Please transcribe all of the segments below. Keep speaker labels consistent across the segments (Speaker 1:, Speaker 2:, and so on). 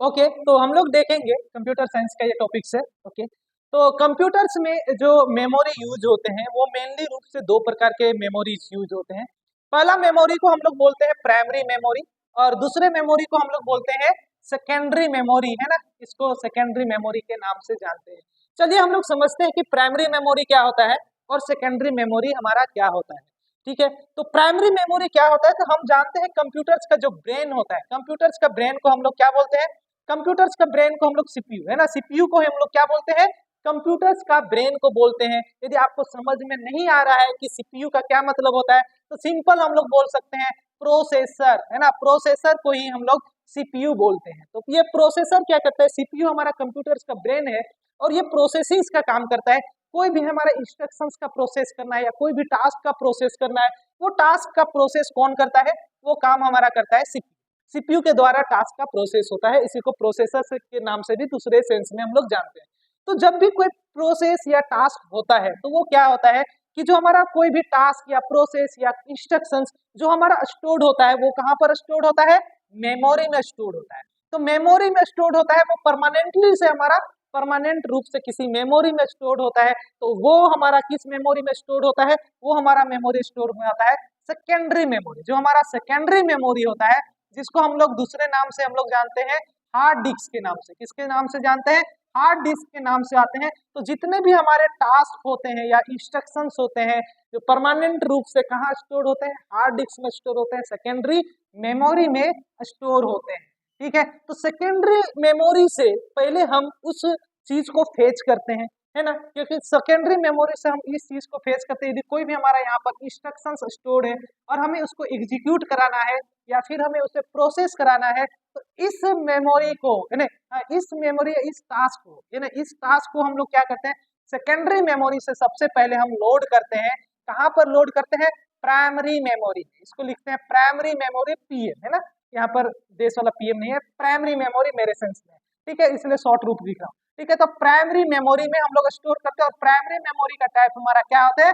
Speaker 1: Okay, तो हम लोग देखेंगे कंप्यूटर साइंस का ये टॉपिक है। ओके, तो कंप्यूटर्स में जो मेमोरी यूज होते हैं वो मेनली रूप से दो प्रकार के मेमोरीज यूज होते हैं। पहला मेमोरी को हम लोग बोलते हैं प्राइमरी मेमोरी, और दूसरे मेमोरी को हम लोग बोलते हैं सेकेंडरी मेमोरी, है ना। इसको सेकेंडरी मेमोरी के नाम से जानते हैं। चलिए हम लोग समझते हैं कि प्राइमरी मेमोरी क्या होता है और सेकेंडरी मेमोरी हमारा क्या होता है। ठीक है, तो प्राइमरी मेमोरी क्या होता है, तो हम जानते हैं कंप्यूटर्स का जो ब्रेन होता है, कंप्यूटर्स का ब्रेन को हम लोग क्या बोलते हैं, कंप्यूटर्स का ब्रेन को हम लोग सीपीयू, है ना, सीपीयू को हम लोग क्या बोलते हैं, कंप्यूटर्स का ब्रेन को बोलते हैं। यदि आपको समझ में नहीं आ रहा है कि सीपीयू का क्या मतलब होता है, तो सिंपल हम लोग बोल सकते हैं प्रोसेसर, है ना, प्रोसेसर को ही हम लोग सीपीयू बोलते हैं। तो ये प्रोसेसर क्या करता है, सीपीयू हमारा कंप्यूटर्स का ब्रेन है और ये प्रोसेसिंग का काम करता है। कोई भी हमारा इंस्ट्रक्शंस का प्रोसेस करना है या कोई भी टास्क का प्रोसेस करना है, वो टास्क का प्रोसेस कौन करता है, वो काम हमारा करता है सीपीयू। सीपीयू के द्वारा टास्क का प्रोसेस होता है, इसी को प्रोसेसर के नाम से भी दूसरे सेंस में हम लोग जानते हैं। तो जब भी कोई प्रोसेस या टास्क होता है तो वो क्या होता है कि जो हमारा कोई भी टास्क या प्रोसेस या इंस्ट्रक्शंस जो हमारा स्टोर्ड होता है वो कहाँ पर स्टोर्ड होता है, मेमोरी में स्टोर्ड होता है। तो मेमोरी में स्टोर्ड होता है वो परमानेंटली से हमारा परमानेंट रूप से किसी मेमोरी में स्टोर्ड होता है। तो वो हमारा किस मेमोरी में स्टोर्ड होता है, वो हमारा मेमोरी स्टोर में आता है सेकेंडरी मेमोरी। जो हमारा सेकेंडरी मेमोरी होता है, जिसको हम लोग दूसरे नाम से हम लोग जानते हैं हार्ड डिस्क के नाम से। किसके नाम से जानते हैं, हार्ड डिस्क के नाम से आते हैं। तो जितने भी हमारे टास्क होते हैं या इंस्ट्रक्शंस होते हैं जो परमानेंट रूप से कहाँ स्टोर होते हैं, हार्ड डिस्क में स्टोर होते हैं, सेकेंडरी मेमोरी में स्टोर होते हैं। ठीक है, तो सेकेंडरी मेमोरी से पहले हम उस चीज को फेच करते हैं, है ना, क्योंकि सेकेंडरी मेमोरी से हम इस चीज को फेच करते हैं। यदि कोई भी हमारा यहाँ पर इंस्ट्रक्शंस स्टोर है और हमें उसको एग्जीक्यूट कराना है या फिर हमें उसे प्रोसेस कराना है, तो इस मेमोरी को, है ना, इस मेमोरी इस टास्क को, है ना, इस टास्क को हम लोग क्या करते हैं, सेकेंडरी मेमोरी से सबसे पहले हम लोड करते हैं। कहाँ पर लोड करते हैं, प्राइमरी मेमोरी। इसको लिखते हैं प्राइमरी मेमोरी पीएम, है ना, यहाँ पर देश वाला पीएम नहीं है, प्राइमरी मेमोरी मेरे सेंस में। ठीक है, इसलिए शॉर्ट रूप लिख रहा हूँ। ठीक है, तो प्राइमरी मेमोरी में हम लोग स्टोर करते हैं और प्राइमरी मेमोरी का टाइप हमारा क्या होता है,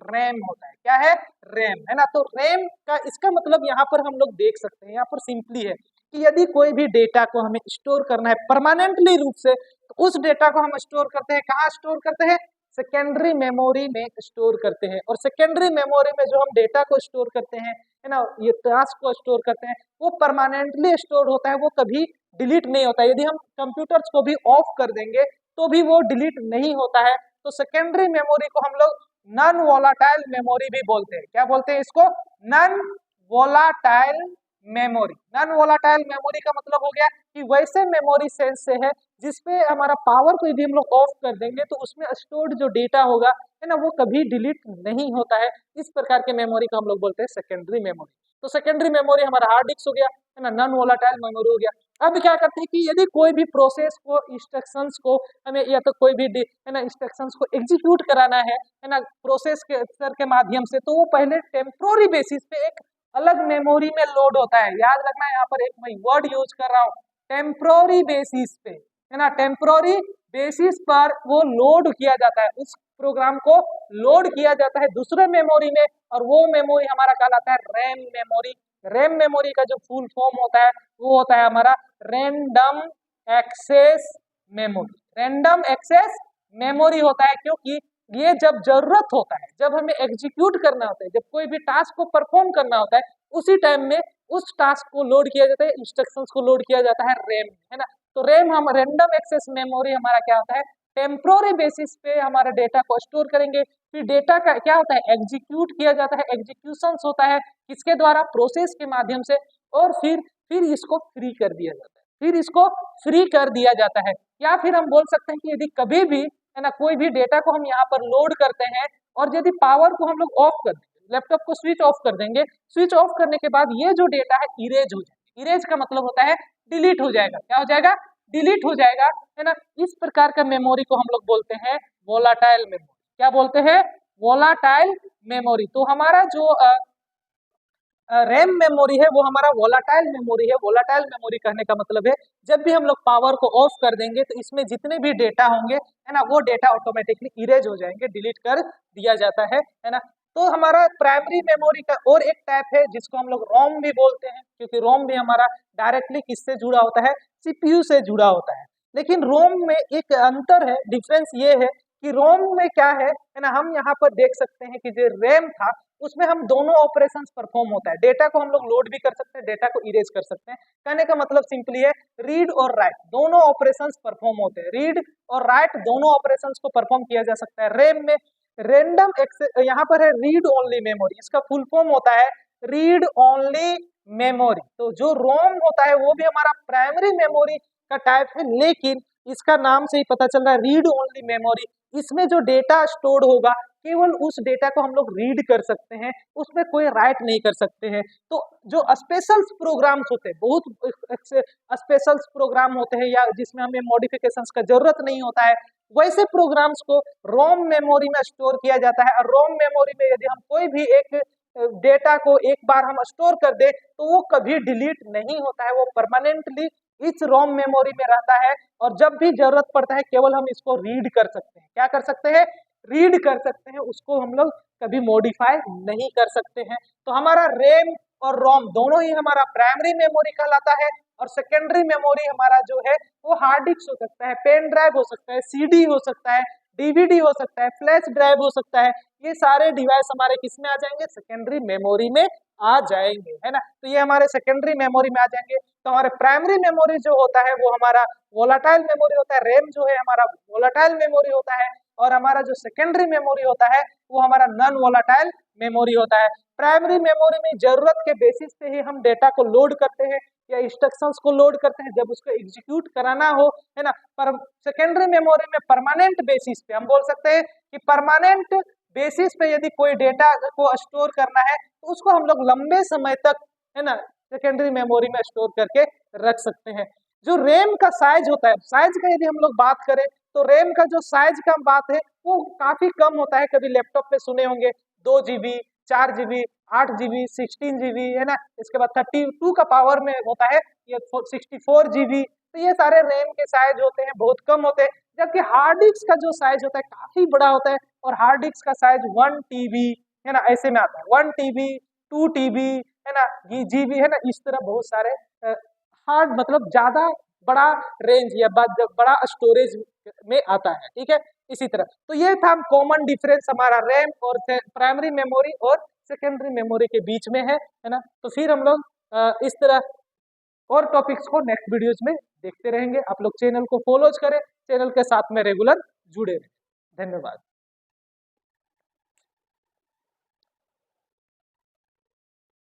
Speaker 1: रैम होता है। क्या है, रैम, है ना। तो रैम का इसका मतलब यहाँ पर हम लोग देख सकते हैं, यहाँ पर सिंपली है कि यदि कोई भी डेटा को हमें स्टोर करना है परमानेंटली रूप से, तो उस डेटा को हम स्टोर करते हैं, कहाँ स्टोर करते हैं, सेकेंडरी मेमोरी में स्टोर करते हैं। और सेकेंडरी मेमोरी में जो हम डेटा को स्टोर करते हैं, है ना, ये टास्क को स्टोर करते हैं, वो परमानेंटली स्टोर होता है, वो कभी डिलीट नहीं होता है। यदि हम कंप्यूटर्स को भी ऑफ कर देंगे तो भी वो डिलीट नहीं होता है। तो सेकेंडरी मेमोरी को हम लोग नॉन वोलाटाइल मेमोरी भी बोलते हैं। क्या बोलते हैं इसको, non volatile memory. Non volatile memory का मतलब हो गया कि वैसे मेमोरी सेंस से है जिसपे हमारा पावर को यदि हम लोग ऑफ कर देंगे तो उसमें स्टोर्ड जो डेटा होगा, है ना, वो कभी डिलीट नहीं होता है। इस प्रकार के मेमोरी को हम लोग बोलते हैं सेकेंडरी मेमोरी। तो सेकेंडरी मेमोरी हमारा हार्ड डिस्क हो गया, है ना, नॉन वोलाटाइल मेमोरी हो गया। अब क्या करते हैं कि यदि कोई भी प्रोसेस को, इंस्ट्रक्शंस को हमें या तो कोई भी, है ना, इंस्ट्रक्शंस को एग्जीक्यूट कराना है ना, प्रोसेस के सर के माध्यम से, तो वो पहले टेम्पोररी बेसिस पे एक अलग मेमोरी में लोड होता है। याद रखना, यहाँ पर एक मैं वर्ड यूज कर रहा हूँ, टेम्पोररी बेसिस पे, है ना, टेम्पोररी बेसिस पर वो लोड किया जाता है, उस प्रोग्राम को लोड किया जाता है दूसरे मेमोरी में, और वो मेमोरी हमारा कहलाता है रैम मेमोरी। रैम मेमोरी का जो फुल फॉर्म होता है वो होता है हमारा random access memory. Random access memory होता है क्योंकि ये जब जरूरत होता है, जब हमें एग्जीक्यूट करना होता है, जब कोई भी टास्क को परफॉर्म करना होता है, उसी टाइम में उस टास्क को लोड किया जाता है, इंस्ट्रक्शंस को लोड किया जाता है रैम, है ना। तो रैम, हम रैंडम एक्सेस मेमोरी हमारा क्या होता है, टेम्पोररी बेसिस पे हमारा डेटा को स्टोर करेंगे। फिर डेटा का क्या होता है, एग्जीक्यूट किया जाता है, एग्जीक्यूशंस होता है किसके द्वारा, प्रोसेस के माध्यम से, और फिर इसको फ्री कर दिया जाता है, फिर इसको फ्री कर दिया जाता है। या फिर हम बोल सकते हैं कि यदि कभी भी, है ना, कोई भी डेटा को हम यहाँ पर लोड करते हैं और यदि पावर को हम लोग ऑफ कर देंगे, लैपटॉप को स्विच ऑफ कर देंगे, स्विच ऑफ करने के बाद ये जो डेटा है इरेज हो जाएगा। इरेज का मतलब होता है डिलीट हो जाएगा। क्या हो जाएगा, डिलीट हो जाएगा, है ना। इस प्रकार का मेमोरी को हम लोग बोलते हैं वोलाटाइल मेमोरी। क्या बोलते हैं, वोलाटाइल मेमोरी। तो हमारा जो रैम मेमोरी है वो हमारा वोलाटाइल मेमोरी है। वोलाटाइल मेमोरी कहने का मतलब है जब भी हम लोग पावर को ऑफ कर देंगे तो इसमें जितने भी डेटा होंगे, है ना, वो डेटा ऑटोमेटिकली इरेज हो जाएंगे, डिलीट कर दिया जाता है ना। तो हमारा प्राइमरी मेमोरी का और एक टाइप है जिसको हम लोग रोम भी बोलते हैं, क्योंकि रोम भी हमारा डायरेक्टली किससे जुड़ा होता है, सीपीयू से जुड़ा होता है। लेकिन रोम में एक अंतर है, डिफरेंस ये है कि रोम में क्या है ना, हम यहाँ पर देख सकते हैं कि जो रैम था उसमें हम दोनों ऑपरेशंस परफॉर्म होता है, डेटा को हम लोग लोड भी कर सकते हैं, डेटा को इरेज कर सकते हैं। कहने का मतलब सिंपली है रीड और राइट दोनों ऑपरेशंस परफॉर्म होते हैं, रीड और राइट दोनों ऑपरेशंस को परफॉर्म किया जा सकता है। रैम में रैंडम एक्सेस, यहाँ पर है रीड ओनली मेमोरी, इसका फुल फॉर्म होता है रीड ओनली मेमोरी। तो जो रोम होता है वो भी हमारा प्राइमरी मेमोरी का टाइप है, लेकिन इसका नाम से ही पता चल रहा है रीड ओनली मेमोरी। इसमें जो डेटा स्टोर्ड होगा केवल उस डेटा को हम लोग रीड कर सकते हैं, उसमें कोई राइट नहीं कर सकते हैं। तो जो स्पेशल प्रोग्राम्स होते हैं, बहुत स्पेशल प्रोग्राम होते हैं या जिसमें हमें मॉडिफिकेशंस का जरूरत नहीं होता है, वैसे प्रोग्राम्स को रोम मेमोरी में स्टोर किया जाता है। और रोम मेमोरी में यदि हम कोई भी एक डेटा को एक बार हम स्टोर कर दे तो वो कभी डिलीट नहीं होता है, वो परमानेंटली इस रोम मेमोरी में रहता है। और जब भी जरूरत पड़ता है केवल हम इसको रीड कर सकते हैं। क्या कर सकते हैं? रीड कर सकते हैं, उसको हम लोग कभी मॉडिफाई नहीं कर सकते हैं। तो हमारा रैम और रोम दोनों ही हमारा प्राइमरी मेमोरी कहलाता है। और सेकेंडरी मेमोरी हमारा जो है वो हार्ड डिस्क हो सकता है, पेन ड्राइव हो सकता है, सीडी हो सकता है, डीवीडी हो सकता है, फ्लैश ड्राइव हो सकता है। ये सारे डिवाइस हमारे किस में आ जाएंगे? सेकेंडरी मेमोरी में आ जाएंगे, है ना। तो ये हमारे सेकेंडरी मेमोरी में आ जाएंगे। तो हमारे प्राइमरी मेमोरी जो होता है वो हमारा वोलाटाइल मेमोरी होता है, रैम जो है हमारा वोलाटाइल मेमोरी होता है। और हमारा जो सेकेंडरी मेमोरी होता है वो हमारा नॉन वोलाटाइल मेमोरी होता है। प्राइमरी मेमोरी में जरूरत के बेसिस पे ही हम डेटा को लोड करते हैं या इंस्ट्रक्शंस को लोड करते हैं जब उसको एग्जीक्यूट कराना हो, है ना। पर सेकेंडरी मेमोरी में परमानेंट बेसिस पे हम बोल सकते हैं कि परमानेंट बेसिस पे यदि कोई डेटा को स्टोर करना है तो उसको हम लोग लंबे समय तक, है ना, सेकेंडरी मेमोरी में स्टोर करके रख सकते हैं। जो रैम का साइज होता है, साइज का यदि हम लोग बात करें तो रैम का जो साइज का बात है वो काफी कम होता है। कभी लैपटॉप पे सुने होंगे 2 GB, 4 GB, 8 GB, 16 GB, है ना। इसके बाद 32 का पावर में होता है ये 64 GB। तो ये सारे रैम के साइज होते हैं, बहुत कम होते हैं। जबकि हार्ड डिस्क का जो साइज होता है काफी बड़ा होता है, और हार्ड डिस्क का साइज 1 TB, है ना, ऐसे में आता है 1 TB, 2 TB, है ना, GB, है ना। इस तरह बहुत सारे हार्ड मतलब ज्यादा बड़ा रेंज या बड़ा स्टोरेज में आता है, ठीक है। इसी तरह तो ये था कॉमन डिफरेंस हमारा रैम और प्राइमरी मेमोरी और सेकेंडरी मेमोरी के बीच में है ना। तो फिर हम लोग इस तरह और टॉपिक्स को नेक्स्ट वीडियोज में देखते रहेंगे। आप लोग चैनल को फॉलो करें, चैनल के साथ में रेगुलर जुड़े रहें। धन्यवाद।